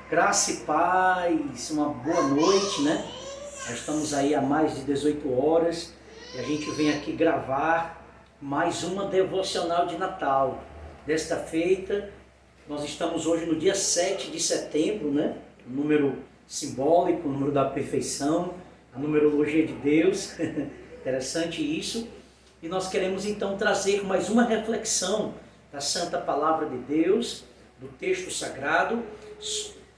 Graça e paz, uma boa noite, né? Nós estamos aí há mais de 18 horas e a gente vem aqui gravar mais uma devocional de Natal. Desta feita, nós estamos hoje no dia 7 de setembro, né? O número simbólico, o número da perfeição, a numerologia de Deus. Interessante isso. E nós queremos então trazer mais uma reflexão da Santa Palavra de Deus, do texto sagrado,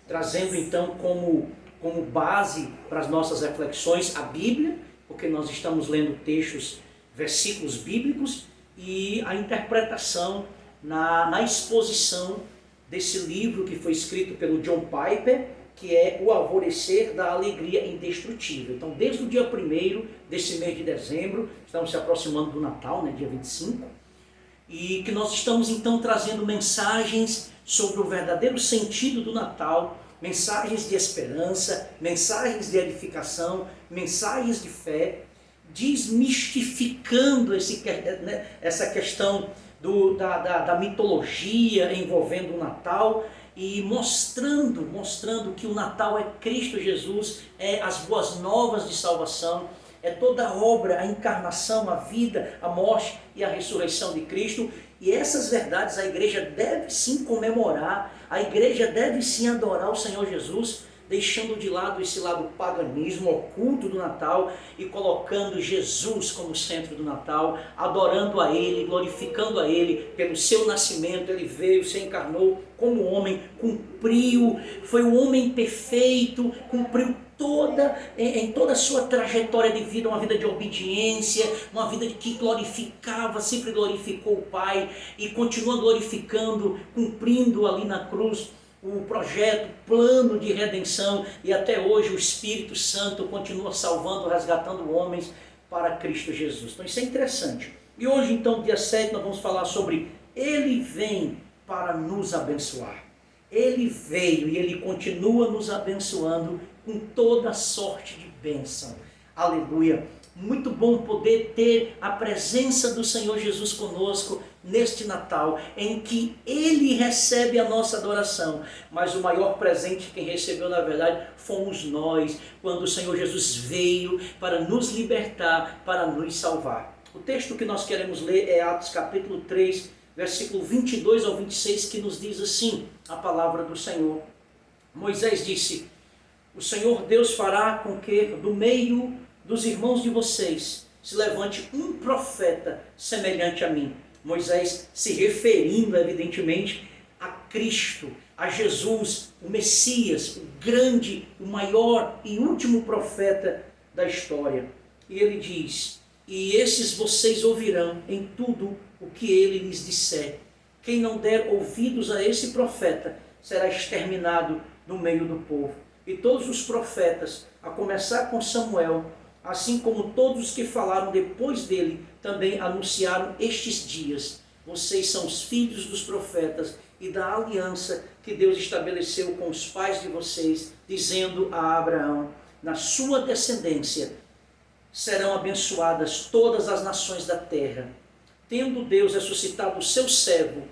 trazendo então como base para as nossas reflexões a Bíblia, porque nós estamos lendo textos, versículos bíblicos, e a interpretação na exposição desse livro que foi escrito pelo John Piper, que é O Alvorecer da Alegria Indestrutível. Então, desde o dia 1º desse mês de dezembro, estamos se aproximando do Natal, né, dia 25, e que nós estamos então trazendo mensagens sobre o verdadeiro sentido do Natal, mensagens de esperança, mensagens de edificação, mensagens de fé, desmistificando essa questão da mitologia envolvendo o Natal e mostrando que o Natal é Cristo Jesus, é as boas novas de salvação, é toda a obra, a encarnação, a vida, a morte e a ressurreição de Cristo. E essas verdades a igreja deve sim comemorar, a igreja deve sim adorar o Senhor Jesus, deixando de lado esse lado paganismo, oculto do Natal, e colocando Jesus como centro do Natal, adorando a Ele, glorificando a Ele pelo seu nascimento. Ele veio, se encarnou como homem, cumpriu, foi o homem perfeito, cumpriu em toda a sua trajetória de vida, uma vida de obediência, uma vida que glorificava, sempre glorificou o Pai e continua glorificando, cumprindo ali na cruz o projeto, plano de redenção, e até hoje o Espírito Santo continua salvando, resgatando homens para Cristo Jesus. Então isso é interessante. E hoje então, dia 7, nós vamos falar sobre Ele vem para nos abençoar. Ele veio e Ele continua nos abençoando com toda sorte de bênção. Aleluia! Muito bom poder ter a presença do Senhor Jesus conosco neste Natal, em que Ele recebe a nossa adoração. Mas o maior presente quem recebeu, na verdade, fomos nós, quando o Senhor Jesus veio para nos libertar, para nos salvar. O texto que nós queremos ler é Atos capítulo 3, versículo 22 ao 26, que nos diz assim, a palavra do Senhor. Moisés disse: o Senhor Deus fará com que do meio dos irmãos de vocês se levante um profeta semelhante a mim. Moisés se referindo evidentemente a Cristo, a Jesus, o Messias, o grande, o maior e último profeta da história. E ele diz: e esses vocês ouvirão em tudo o que ele lhes disser. Quem não der ouvidos a esse profeta será exterminado no meio do povo. E todos os profetas, a começar com Samuel, assim como todos os que falaram depois dele, também anunciaram estes dias. Vocês são os filhos dos profetas e da aliança que Deus estabeleceu com os pais de vocês, dizendo a Abraão: na sua descendência serão abençoadas todas as nações da terra. Tendo Deus ressuscitado o seu servo,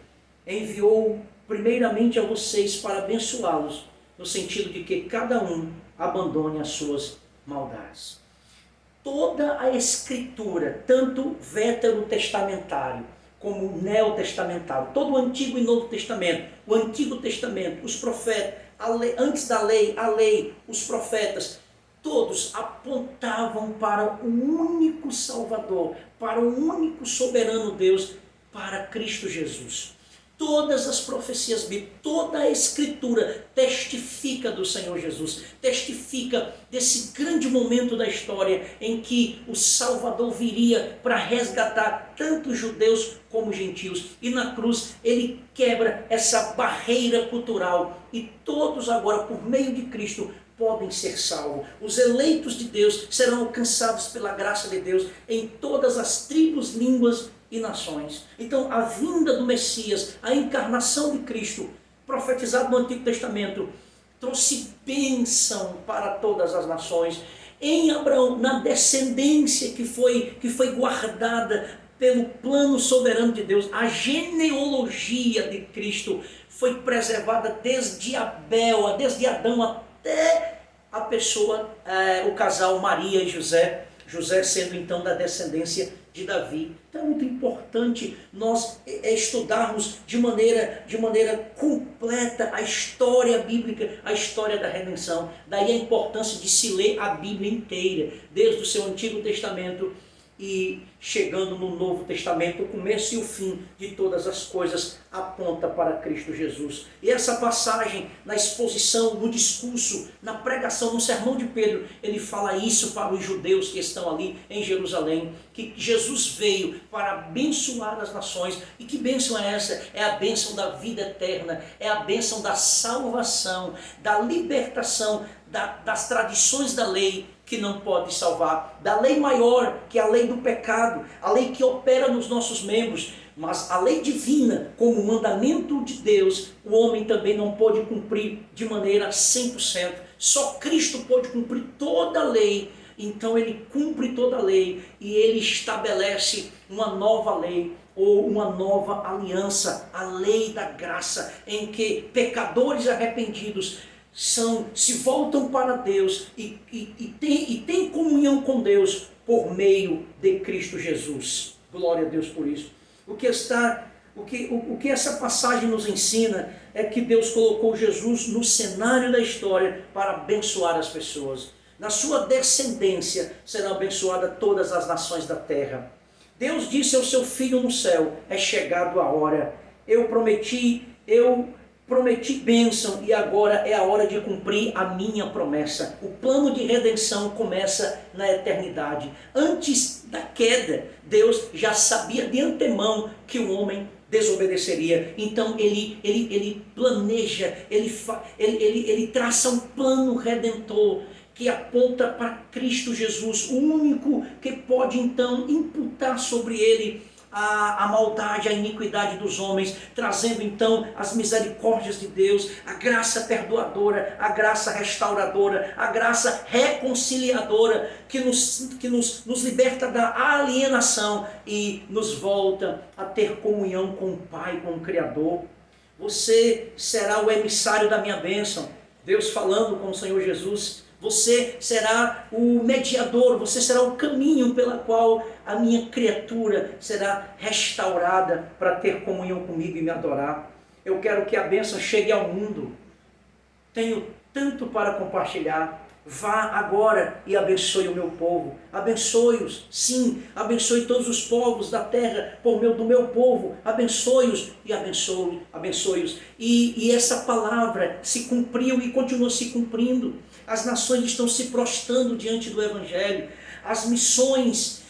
enviou primeiramente a vocês para abençoá-los, no sentido de que cada um abandone as suas maldades. Toda a Escritura, tanto veterotestamentário como neotestamentário, todo o Antigo e Novo Testamento, o Antigo Testamento, os profetas, antes da lei, a lei, os profetas, todos apontavam para o único Salvador, para o único soberano Deus, para Cristo Jesus. Todas as profecias bíblicas, toda a Escritura testifica do Senhor Jesus, testifica desse grande momento da história em que o Salvador viria para resgatar tanto judeus como gentios. E na cruz ele quebra essa barreira cultural e todos agora, por meio de Cristo, podem ser salvos. Os eleitos de Deus serão alcançados pela graça de Deus em todas as tribos, línguas e nações. Então a vinda do Messias, a encarnação de Cristo, profetizado no Antigo Testamento, trouxe bênção para todas as nações. Em Abraão, na descendência que foi guardada pelo plano soberano de Deus, a genealogia de Cristo foi preservada desde Abel, desde Adão até a pessoa, o casal Maria e José, José sendo então da descendência de Davi. Então é muito importante nós estudarmos de maneira completa a história bíblica, a história da redenção. Daí a importância de se ler a Bíblia inteira, desde o seu Antigo Testamento e chegando no Novo Testamento, o começo e o fim de todas as coisas aponta para Cristo Jesus. E essa passagem, na exposição, no discurso, na pregação, no sermão de Pedro, ele fala isso para os judeus que estão ali em Jerusalém, que Jesus veio para abençoar as nações. E que bênção é essa? É a bênção da vida eterna, é a bênção da salvação, da libertação das tradições da lei, que não pode salvar, da lei maior, que é a lei do pecado, a lei que opera nos nossos membros, mas a lei divina, como mandamento de Deus, o homem também não pode cumprir de maneira 100%. Só Cristo pode cumprir toda a lei. Então ele cumpre toda a lei e ele estabelece uma nova lei, ou uma nova aliança, a lei da graça, em que pecadores arrependidos se voltam para Deus e têm comunhão com Deus por meio de Cristo Jesus. Glória a Deus por isso. O que essa passagem nos ensina é que Deus colocou Jesus no cenário da história para abençoar as pessoas. Na sua descendência serão abençoadas todas as nações da terra. Deus disse ao seu Filho no céu: é chegado a hora. Eu prometi bênção e agora é a hora de cumprir a minha promessa. O plano de redenção começa na eternidade. Antes da queda, Deus já sabia de antemão que o homem desobedeceria. Então ele planeja, ele traça um plano redentor que aponta para Cristo Jesus, o único que pode então imputar sobre ele a maldade, a iniquidade dos homens, trazendo então as misericórdias de Deus, a graça perdoadora, a graça restauradora, a graça reconciliadora, que nos liberta da alienação e nos volta a ter comunhão com o Pai, com o Criador. Você será o emissário da minha bênção. Deus falando com o Senhor Jesus. Você será o mediador, você será o caminho pela qual a minha criatura será restaurada para ter comunhão comigo e me adorar. Eu quero que a bênção chegue ao mundo. Tenho tanto para compartilhar. Vá agora e abençoe o meu povo. Abençoe-os, sim, abençoe todos os povos da terra do meu povo. Abençoe-os e abençoe-os. E essa palavra se cumpriu e continua se cumprindo. As nações estão se prostrando diante do Evangelho. As missões,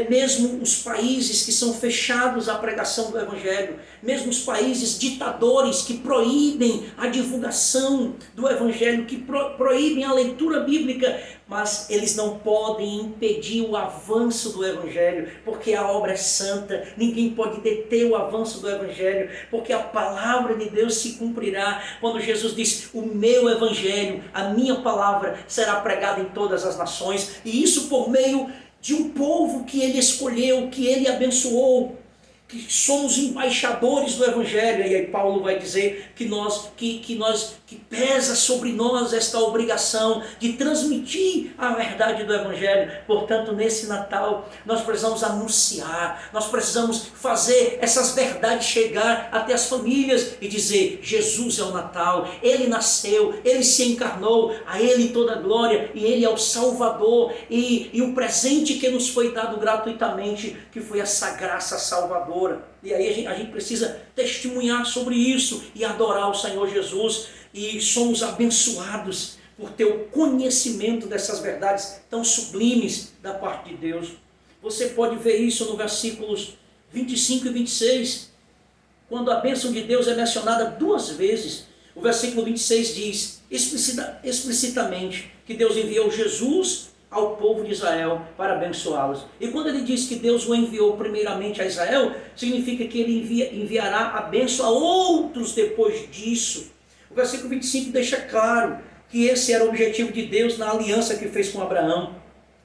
mesmo os países que são fechados à pregação do Evangelho, mesmo os países ditadores que proíbem a divulgação do Evangelho, que proíbem a leitura bíblica, mas eles não podem impedir o avanço do Evangelho, porque a obra é santa, ninguém pode deter o avanço do Evangelho, porque a palavra de Deus se cumprirá, quando Jesus diz: o meu Evangelho, a minha palavra será pregada em todas as nações, e isso por meio de um povo que ele escolheu, que ele abençoou, que somos embaixadores do Evangelho. E aí Paulo vai dizer que pesa sobre nós esta obrigação de transmitir a verdade do Evangelho. Portanto, nesse Natal, nós precisamos anunciar, nós precisamos fazer essas verdades chegar até as famílias e dizer: Jesus é o Natal, Ele nasceu, Ele se encarnou, a Ele toda a glória, e Ele é o Salvador, e o presente que nos foi dado gratuitamente, que foi essa graça salvadora. E aí a gente precisa testemunhar sobre isso e adorar o Senhor Jesus. E somos abençoados por ter o conhecimento dessas verdades tão sublimes da parte de Deus. Você pode ver isso no versículos 25 e 26, quando a bênção de Deus é mencionada duas vezes. O versículo 26 diz explicitamente que Deus enviou Jesus ao povo de Israel para abençoá-los. E quando ele diz que Deus o enviou primeiramente a Israel, significa que ele enviará a bênção a outros depois disso. O versículo 25 deixa claro que esse era o objetivo de Deus na aliança que fez com Abraão.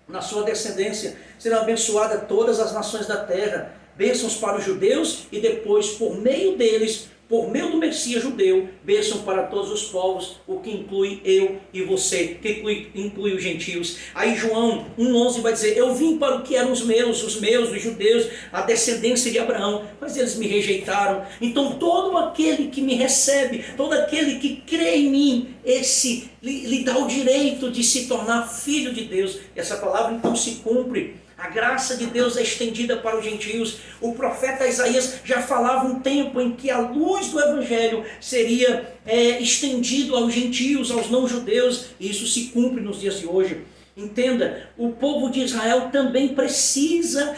Na sua descendência serão abençoadas todas as nações da terra. bênçãos para os judeus e depois, por meio deles, por meio do Messias judeu, bênção para todos os povos, o que inclui eu e você, que inclui os gentios. Aí João 1,11 vai dizer, eu vim para o que eram os meus, os judeus, a descendência de Abraão, mas eles me rejeitaram. Então todo aquele que me recebe, todo aquele que crê em mim, esse lhe dá o direito de se tornar filho de Deus. Essa palavra então se cumpre. A graça de Deus é estendida para os gentios. O profeta Isaías já falava um tempo em que a luz do Evangelho seria estendido aos gentios, aos não-judeus. E isso se cumpre nos dias de hoje. Entenda, o povo de Israel também precisa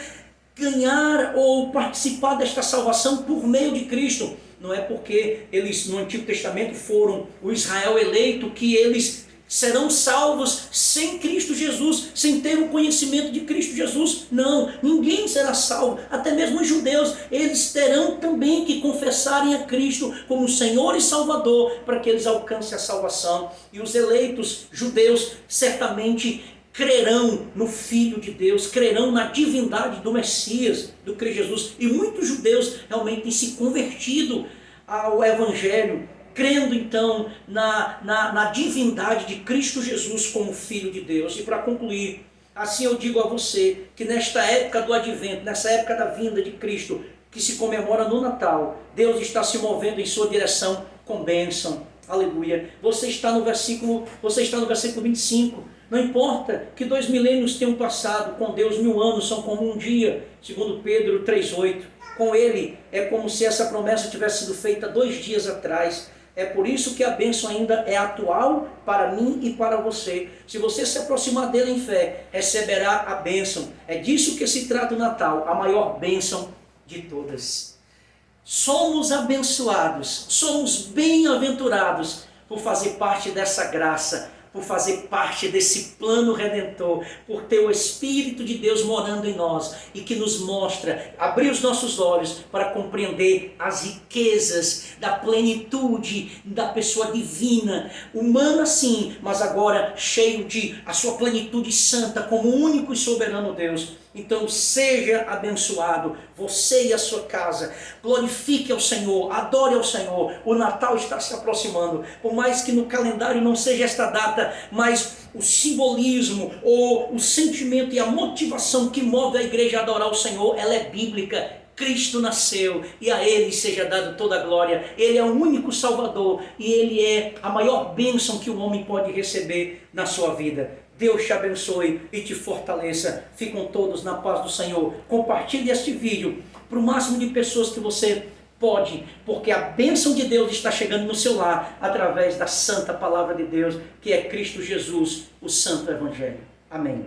ganhar ou participar desta salvação por meio de Cristo. Não é porque eles no Antigo Testamento foram o Israel eleito que eles serão salvos sem Cristo Jesus, sem ter o conhecimento de Cristo Jesus. Não, ninguém será salvo, até mesmo os judeus, eles terão também que confessarem a Cristo como Senhor e Salvador, para que eles alcancem a salvação. E os eleitos judeus certamente crerão no Filho de Deus, crerão na divindade do Messias, do Cristo Jesus. E muitos judeus realmente têm se convertido ao Evangelho, crendo então na divindade de Cristo Jesus como Filho de Deus. E para concluir, assim eu digo a você, que nesta época do advento, nessa época da vinda de Cristo, que se comemora no Natal, Deus está se movendo em sua direção com bênção. Aleluia. Você está no versículo 25. Não importa que 2 milênios tenham passado, com Deus 1000 anos são como um dia, segundo Pedro 3,8. Com Ele é como se essa promessa tivesse sido feita 2 dias atrás. É por isso que a bênção ainda é atual para mim e para você. Se você se aproximar dele em fé, receberá a bênção. É disso que se trata o Natal, a maior bênção de todas. Somos abençoados, somos bem-aventurados por fazer parte dessa graça, por fazer parte desse plano redentor, por ter o Espírito de Deus morando em nós e que nos mostra, abrir os nossos olhos para compreender as riquezas da plenitude da pessoa divina, humana sim, mas agora cheio de a sua plenitude santa como único e soberano Deus. Então seja abençoado, você e a sua casa, glorifique ao Senhor, adore ao Senhor. O Natal está se aproximando, por mais que no calendário não seja esta data, mas o simbolismo, ou o sentimento e a motivação que move a igreja a adorar o Senhor, ela é bíblica. Cristo nasceu e a Ele seja dado toda a glória. Ele é o único Salvador e Ele é a maior bênção que o homem pode receber na sua vida. Deus te abençoe e te fortaleça. Ficam todos na paz do Senhor. Compartilhe este vídeo para o máximo de pessoas que você pode, porque a bênção de Deus está chegando no seu lar através da santa palavra de Deus, que é Cristo Jesus, o Santo Evangelho. Amém.